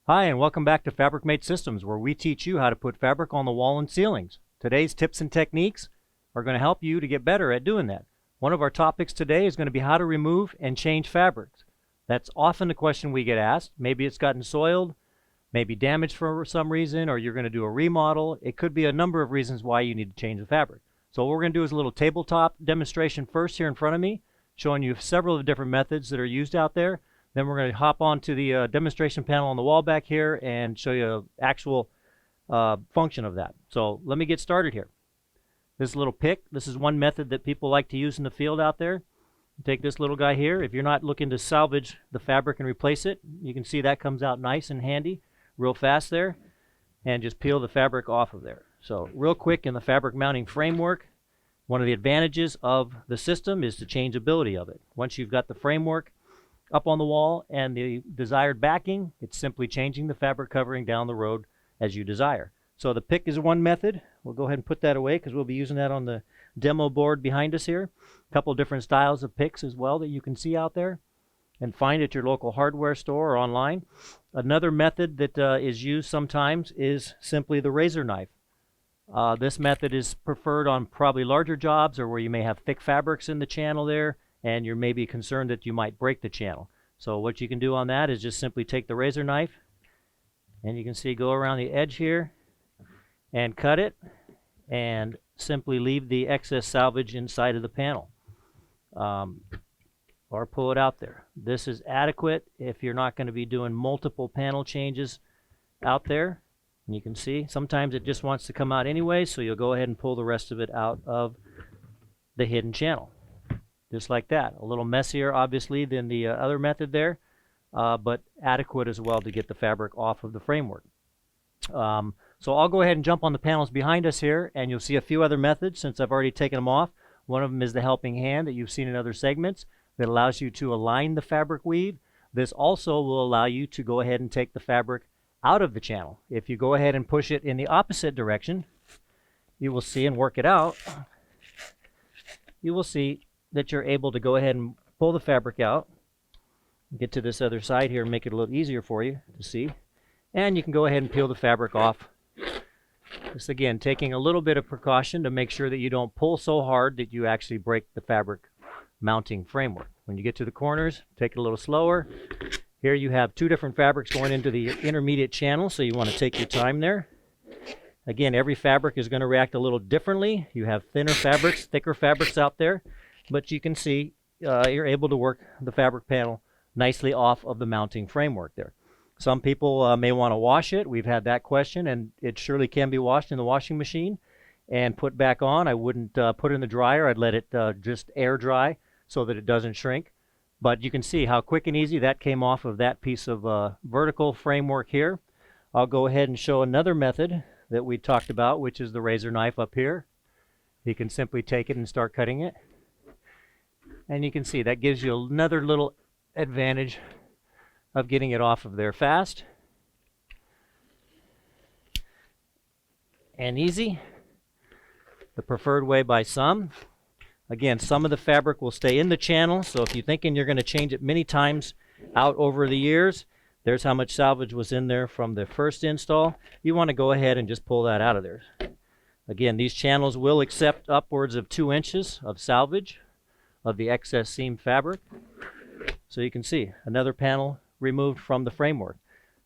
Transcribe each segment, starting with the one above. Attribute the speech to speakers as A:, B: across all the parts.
A: Hi, and welcome back to Fabricmate Systems, where we teach you how to put fabric on the wall and ceilings. Today's tips and techniques are going to help you to get better at doing that. One of our topics today is going to be how to remove and change fabrics. That's often the question we get asked. Maybe it's gotten soiled, maybe damaged for some reason, or you're going to do a remodel. It could be a number of reasons why you need to change the fabric. So what we're going to do is a little tabletop demonstration first here in front of me, showing you several of the different methods that are used out there. Then we're going to hop onto the demonstration panel on the wall back here and show you an actual function of that. So let me get started here. This little pick, this is one method that people like to use in the field out there. Take this little guy here. If you're not looking to salvage the fabric and replace it, you can see that comes out nice and handy real fast there. And just peel the fabric off of there. So real quick, in the fabric mounting framework, one of the advantages of the system is the changeability of it. Once you've got the framework up on the wall and the desired backing, it's simply changing the fabric covering down the road as you desire. So the pick is one method. We'll go ahead and put that away because we'll be using that on the demo board behind us here. A couple different styles of picks as well that you can see out there and find at your local hardware store or online. Another method that is used sometimes is simply the razor knife. This method is preferred on probably larger jobs or where you may have thick fabrics in the channel there, and you're maybe concerned that you might break the channel. So what you can do on that is just simply take the razor knife, and you can see go around the edge here and cut it, and simply leave the excess salvage inside of the panel, or pull it out there. This is adequate if you're not going to be doing multiple panel changes out there. And you can see sometimes it just wants to come out anyway, so you'll go ahead and pull the rest of it out of the hidden channel. Just like that. A little messier, obviously, than the other method there, but adequate as well to get the fabric off of the framework. So I'll go ahead and jump on the panels behind us here, and you'll see a few other methods since I've already taken them off. One of them is the helping hand that you've seen in other segments that allows you to align the fabric weave. This also will allow you to go ahead and take the fabric out of the channel. If you go ahead and push it in the opposite direction, you will see, and work it out, you will see that you're able to go ahead and pull the fabric out, get to this other side here and make it a little easier for you to see, and you can go ahead and peel the fabric off. This again taking a little bit of precaution to make sure that you don't pull so hard that you actually break the fabric mounting framework. When you get to the corners, take it a little slower. Here you have two different fabrics going into the intermediate channel, so you want to take your time there. Again, every fabric is going to react a little differently. You have thinner fabrics, thicker fabrics out there, but you can see you're able to work the fabric panel nicely off of the mounting framework there. Some people may want to wash it. We've had that question, and it surely can be washed in the washing machine and put back on. I wouldn't put it in the dryer. I'd let it just air dry so that it doesn't shrink. But you can see how quick and easy that came off of that piece of vertical framework here. I'll go ahead and show another method that we talked about, which is the razor knife up here. You can simply take it and start cutting it. And you can see that gives you another little advantage of getting it off of there fast and easy. The preferred way by some. Again, some of the fabric will stay in the channel, so if you're thinking you're going to change it many times out over the years, there's how much salvage was in there from the first install. You want to go ahead and just pull that out of there. Again, these channels will accept upwards of 2 inches of salvage of the excess seam fabric. So you can see another panel removed from the framework.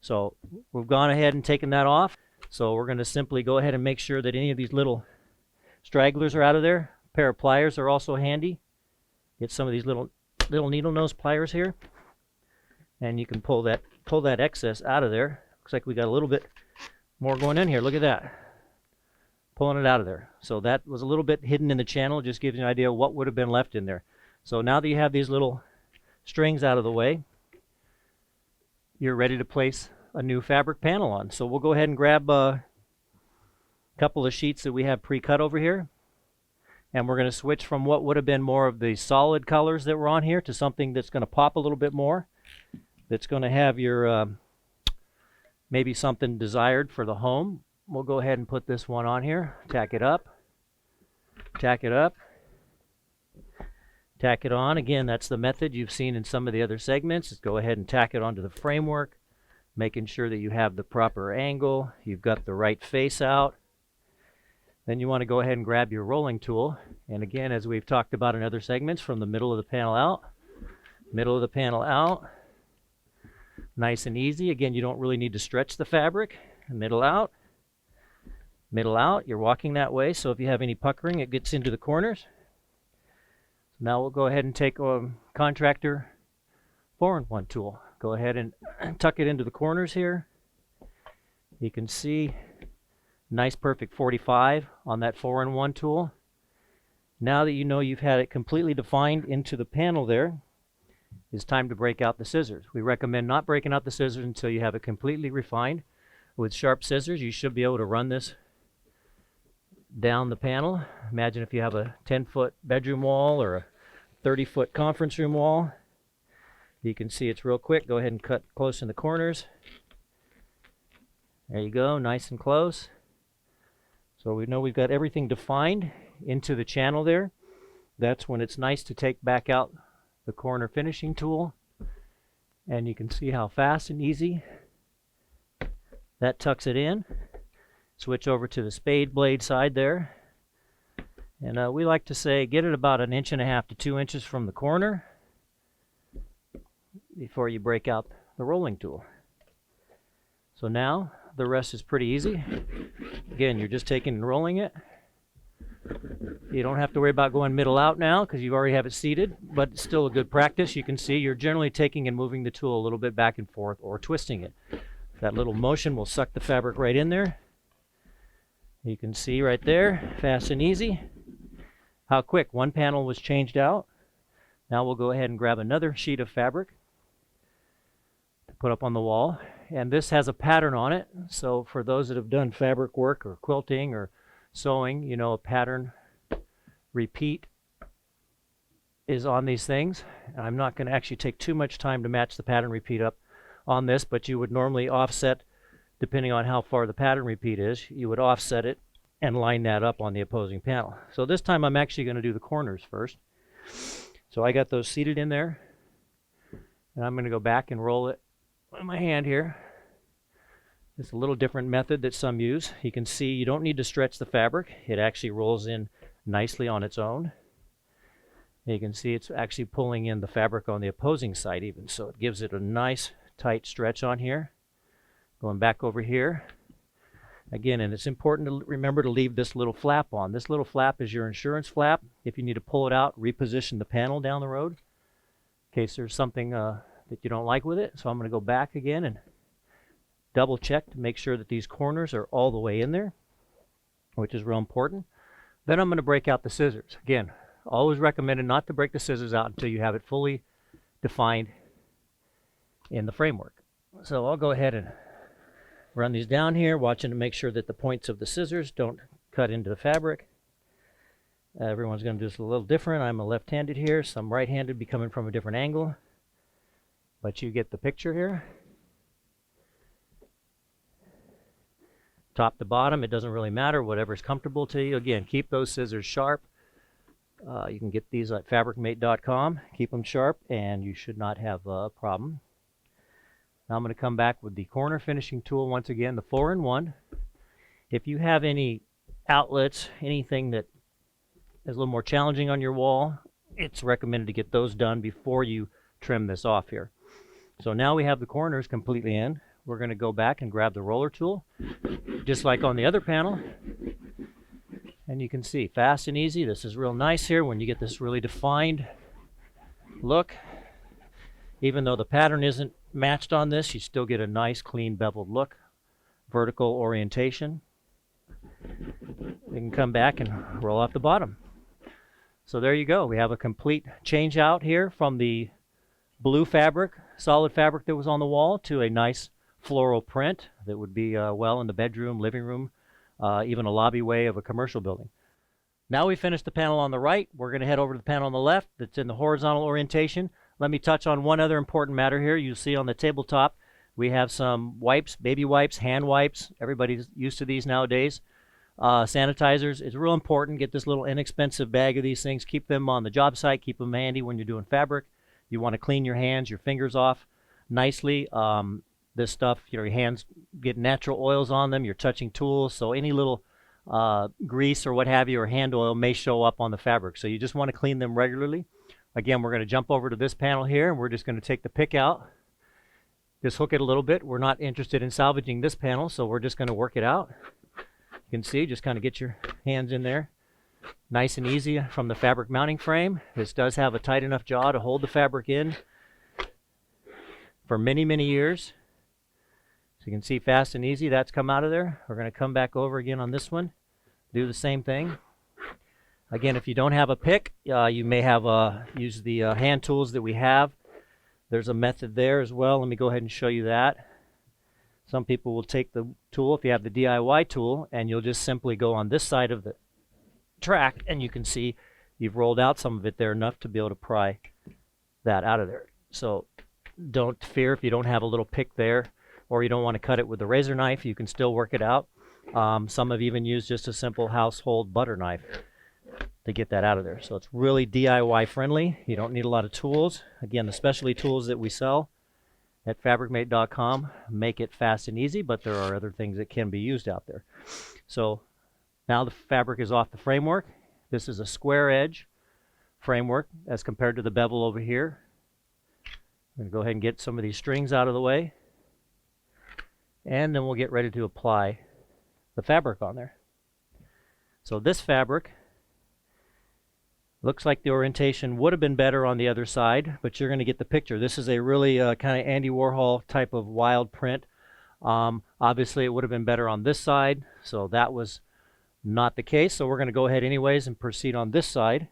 A: So we've gone ahead and taken that off. So we're going to simply go ahead and make sure that any of these little stragglers are out of there. A pair of pliers are also handy. Get some of these little needle nose pliers here, and you can pull that excess out of there. Looks like we got a little bit more going in here. Look at that. Pulling it out of there. So that was a little bit hidden in the channel. Just gives you an idea of what would have been left in there. So now that you have these little strings out of the way, you're ready to place a new fabric panel on. So we'll go ahead and grab a couple of sheets that we have pre-cut over here, and we're going to switch from what would have been more of the solid colors that were on here to something that's going to pop a little bit more, that's going to have your maybe something desired for the home. We'll go ahead and put this one on here, tack it up, tack it up, tack it on. Again, that's the method you've seen in some of the other segments. Just go ahead and tack it onto the framework, making sure that you have the proper angle, you've got the right face out. Then you want to go ahead and grab your rolling tool. And again, as we've talked about in other segments, from the middle of the panel out, middle of the panel out, nice and easy. Again, you don't really need to stretch the fabric. Middle out, you're walking that way, so if you have any puckering, it gets into the corners. So now we'll go ahead and take a contractor 4-in-1 tool. Go ahead and tuck it into the corners here. You can see nice perfect 45 on that 4-in-1 tool. Now that you know you've had it completely defined into the panel there, it's time to break out the scissors. We recommend not breaking out the scissors until you have it completely refined. With sharp scissors, you should be able to run this down the panel. Imagine if you have a 10-foot bedroom wall or a 30-foot conference room wall. You can see it's real quick. Go ahead and cut close in the corners. There you go, nice and close. So we know we've got everything defined into the channel there. That's when it's nice to take back out the corner finishing tool. And you can see how fast and easy that tucks it in. Switch over to the spade blade side there. And we like to say get it about 1.5 to 2 inches from the corner before you break out the rolling tool. So now the rest is pretty easy. Again, you're just taking and rolling it. You don't have to worry about going middle out now because you already have it seated, but it's still a good practice. You can see you're generally taking and moving the tool a little bit back and forth or twisting it. That little motion will suck the fabric right in there. You can see right there, fast and easy, how quick one panel was changed out. Now we'll go ahead and grab another sheet of fabric to put up on the wall. And this has a pattern on it. So for those that have done fabric work or quilting or sewing, you know a pattern repeat is on these things. And I'm not going to actually take too much time to match the pattern repeat up on this, but you would normally offset, depending on how far the pattern repeat is, you would offset it and line that up on the opposing panel. So this time I'm actually going to do the corners first. So I got those seated in there, and I'm going to go back and roll it with my hand here. It's a little different method that some use. You can see you don't need to stretch the fabric. It actually rolls in nicely on its own. You can see it's actually pulling in the fabric on the opposing side even, so it gives it a nice tight stretch on here. Going back over here again, and it's important to remember to leave this little flap on. This little flap is your insurance flap. If you need to pull it out, reposition the panel down the road in case there's something that you don't like with it. So I'm going to go back again and double check to make sure that these corners are all the way in there, which is real important. Then I'm going to break out the scissors. Again, always recommended not to break the scissors out until you have it fully defined in the framework. So I'll go ahead and run these down here, watching to make sure that the points of the scissors don't cut into the fabric. Everyone's going to do this a little different. I'm a left-handed here, some right-handed be coming from a different angle, but you get the picture here. Top to bottom, it doesn't really matter, whatever's comfortable to you. Again, keep those scissors sharp. You can get these at Fabricmate.com. Keep them sharp and you should not have a problem. Now I'm going to come back with the corner finishing tool once again, the 4-in-1. If you have any outlets, anything that is a little more challenging on your wall, it's recommended to get those done before you trim this off here. So now we have the corners completely in. We're going to go back and grab the roller tool, just like on the other panel. And you can see, fast and easy. This is real nice here when you get this really defined look. Even though the pattern isn't matched on this, you still get a nice, clean, beveled look. Vertical orientation. We can come back and roll off the bottom. So there you go. We have a complete change out here from the blue fabric, solid fabric that was on the wall, to a nice floral print that would be well in the bedroom, living room, even a lobby way of a commercial building. Now we finished the panel on the right. We're going to head over to the panel on the left that's in the horizontal orientation. Let me touch on one other important matter here. You'll see on the tabletop we have some wipes, baby wipes, hand wipes. Everybody's used to these nowadays. Sanitizers. It's real important. Get this little inexpensive bag of these things. Keep them on the job site. Keep them handy when you're doing fabric. You want to clean your hands, your fingers off nicely. this stuff, you know, your hands get natural oils on them, you're touching tools, so any little grease or what have you or hand oil may show up on the fabric. So you just want to clean them regularly. Again, we're going to jump over to this panel here, and we're just going to take the pick out, just hook it a little bit. We're not interested in salvaging this panel, so we're just going to work it out. You can see, just kind of get your hands in there. Nice and easy from the fabric mounting frame. This does have a tight enough jaw to hold the fabric in for many, many years. So you can see fast and easy that's come out of there. We're going to come back over again on this one. Do the same thing. Again, if you don't have a pick, you may have use the hand tools that we have. There's a method there as well. Let me go ahead and show you that. Some people will take the tool, if you have the DIY tool, and you'll just simply go on this side of the track, and you can see you've rolled out some of it there enough to be able to pry that out of there. So don't fear if you don't have a little pick there, or you don't want to cut it with a razor knife. You can still work it out. Some have even used just a simple household butter knife to get that out of there. So it's really DIY friendly. You don't need a lot of tools. Again, the specialty tools that we sell at Fabricmate.com make it fast and easy, but there are other things that can be used out there. So now the fabric is off the framework. This is a square edge framework as compared to the bevel over here. I'm going to go ahead and get some of these strings out of the way, and then we'll get ready to apply the fabric on there. So this fabric looks like the orientation would have been better on the other side, but you're going to get the picture. This is a really kind of Andy Warhol type of wild print. Obviously it would have been better on this side, so that was not the case. So we're going to go ahead anyways and proceed on this side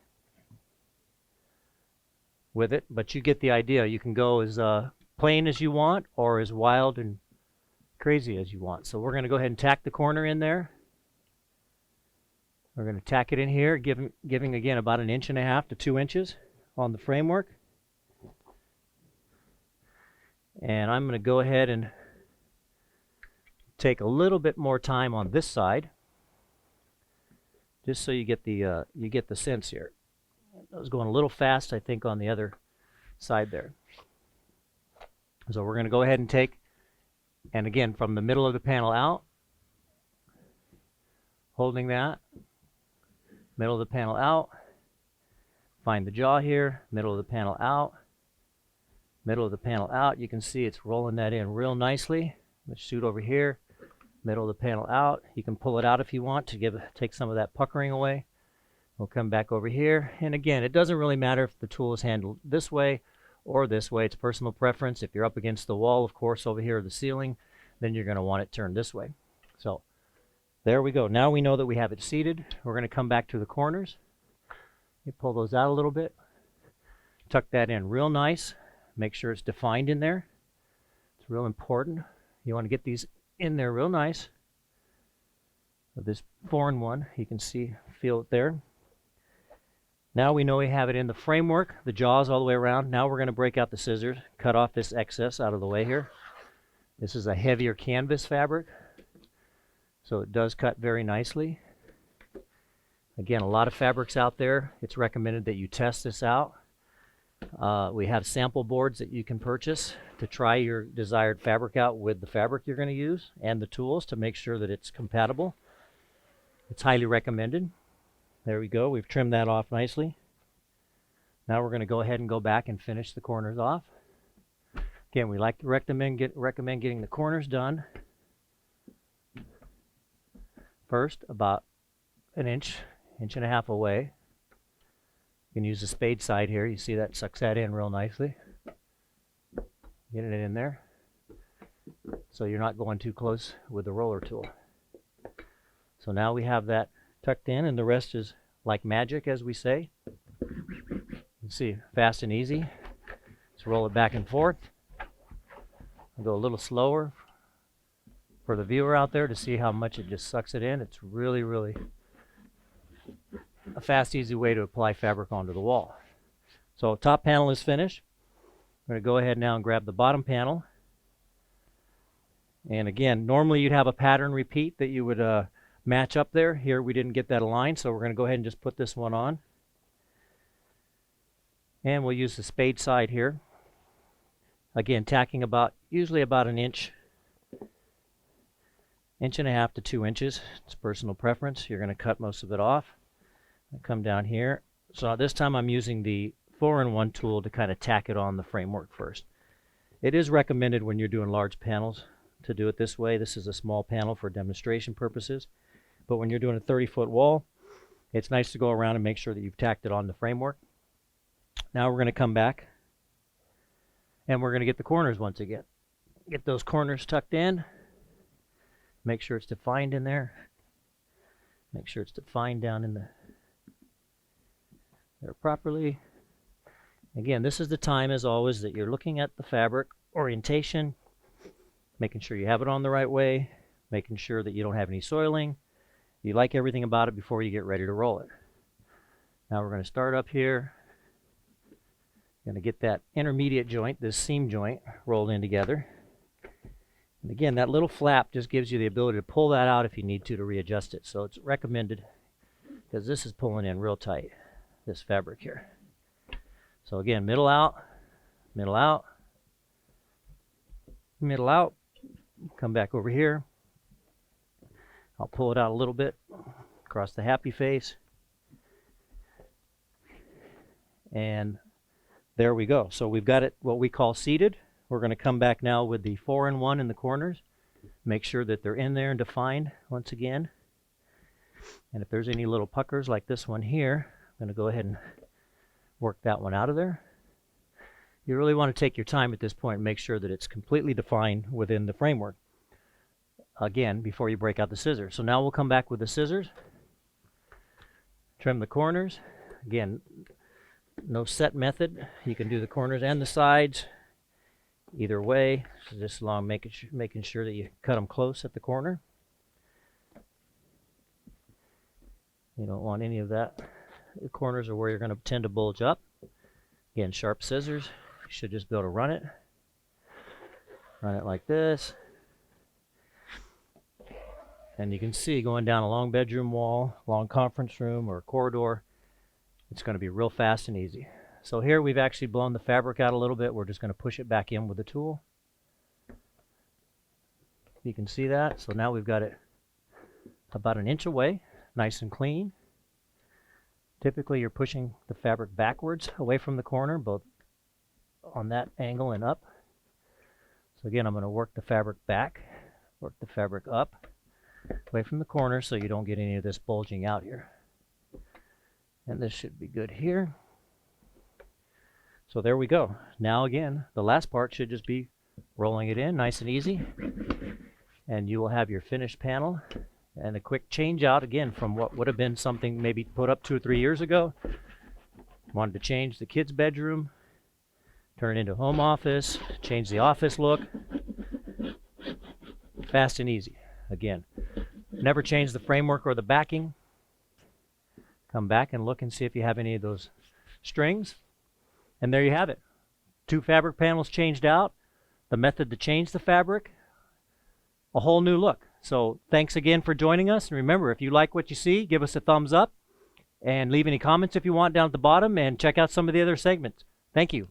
A: with it, but you get the idea. You can go as plain as you want or as wild and crazy as you want. So we're going to go ahead and tack the corner in there. We're going to tack it in here, giving again about 1.5 inches to 2 inches on the framework. And I'm going to go ahead and take a little bit more time on this side, just so you get the sense here. I was going a little fast, I think, on the other side there. So we're going to go ahead and take, and again, from the middle of the panel out, holding that, middle of the panel out, find the jaw here, middle of the panel out, middle of the panel out. You can see it's rolling that in real nicely. Let's shoot over here, middle of the panel out. You can pull it out if you want to take some of that puckering away. We'll come back over here, and again, it doesn't really matter if the tool is handled this way or this way. It's personal preference. If you're up against the wall, of course, over here or the ceiling, then you're going to want it turned this way. So there we go. Now we know that we have it seated. We're going to come back to the corners. You pull those out a little bit. Tuck that in real nice. Make sure it's defined in there. It's real important. You want to get these in there real nice. With this foreign one, you can feel it there. Now we know we have it in the framework, the jaws all the way around. Now we're going to break out the scissors, cut off this excess out of the way here. This is a heavier canvas fabric, so it does cut very nicely. Again, a lot of fabrics out there. It's recommended that you test this out. We have sample boards that you can purchase to try your desired fabric out with the fabric you're going to use and the tools to make sure that it's compatible. It's highly recommended. There we go. We've trimmed that off nicely. Now we're going to go ahead and go back and finish the corners off. Again, we like to recommend getting the corners done first, about 1 inch, 1.5 inches away. You can use the spade side here. You see that sucks that in real nicely. Getting it in there so you're not going too close with the roller tool. So now we have that tucked in, and the rest is like magic, as we say. You can see, fast and easy. Just roll it back and forth. I'll go a little slower for the viewer out there to see how much it just sucks it in. It's really, really a fast, easy way to apply fabric onto the wall. So top panel is finished. I'm going to go ahead now and grab the bottom panel. And again, normally you'd have a pattern repeat that you would match up there. Here we didn't get that aligned, so we're going to go ahead and just put this one on. And we'll use the spade side here. Again, tacking usually about 1 inch 1.5 to 2 inches. It's personal preference. You're going to cut most of it off. Come down here. So this time I'm using the 4-in-1 tool to kind of tack it on the framework first. It is recommended when you're doing large panels to do it this way. This is a small panel for demonstration purposes. But when you're doing a 30-foot wall, it's nice to go around and make sure that you've tacked it on the framework. Now we're going to come back and we're going to get the corners once again. Get those corners tucked in. Make sure it's defined in there. Make sure it's defined down in there properly. Again, this is the time, as always, that you're looking at the fabric orientation, making sure you have it on the right way, making sure that you don't have any soiling. You like everything about it before you get ready to roll it. Now we're going to start up here. Going to get that intermediate joint, this seam joint, rolled in together. And again, that little flap just gives you the ability to pull that out if you need to readjust it. So it's recommended because this is pulling in real tight, this fabric here. So again, middle out, middle out, middle out. Come back over here. I'll pull it out a little bit across the happy face. And there we go. So we've got it what we call seated. We're going to come back now with the 4-in-1 in the corners. Make sure that they're in there and defined once again. And if there's any little puckers like this one here, I'm going to go ahead and work that one out of there. You really want to take your time at this point and make sure that it's completely defined within the framework. Again, before you break out the scissors. So now we'll come back with the scissors. Trim the corners. Again, no set method. You can do the corners and the sides either way. So just along making sure that you cut them close at the corner. You don't want any of that. The corners are where you're going to tend to bulge up. Again, sharp scissors. You should just be able to run it. Run it like this. And you can see going down a long bedroom wall, long conference room or corridor, it's going to be real fast and easy. So here we've actually blown the fabric out a little bit. We're just going to push it back in with the tool. You can see that. So now we've got it about 1 inch away, nice and clean. Typically you're pushing the fabric backwards away from the corner, both on that angle and up. So again, I'm going to work the fabric back, work the fabric up, away from the corner so you don't get any of this bulging out here. And this should be good here. So there we go. Now again, the last part should just be rolling it in nice and easy. And you will have your finished panel. And a quick change out again from what would have been something maybe put up 2 or 3 years ago. Wanted to change the kids' bedroom, turn it into home office, change the office look. Fast and easy. Again, never change the framework or the backing. Come back and look and see if you have any of those strings. And there you have it. 2 fabric panels changed out. The method to change the fabric. A whole new look. So thanks again for joining us. And remember, if you like what you see, give us a thumbs up. And leave any comments if you want down at the bottom. And check out some of the other segments. Thank you.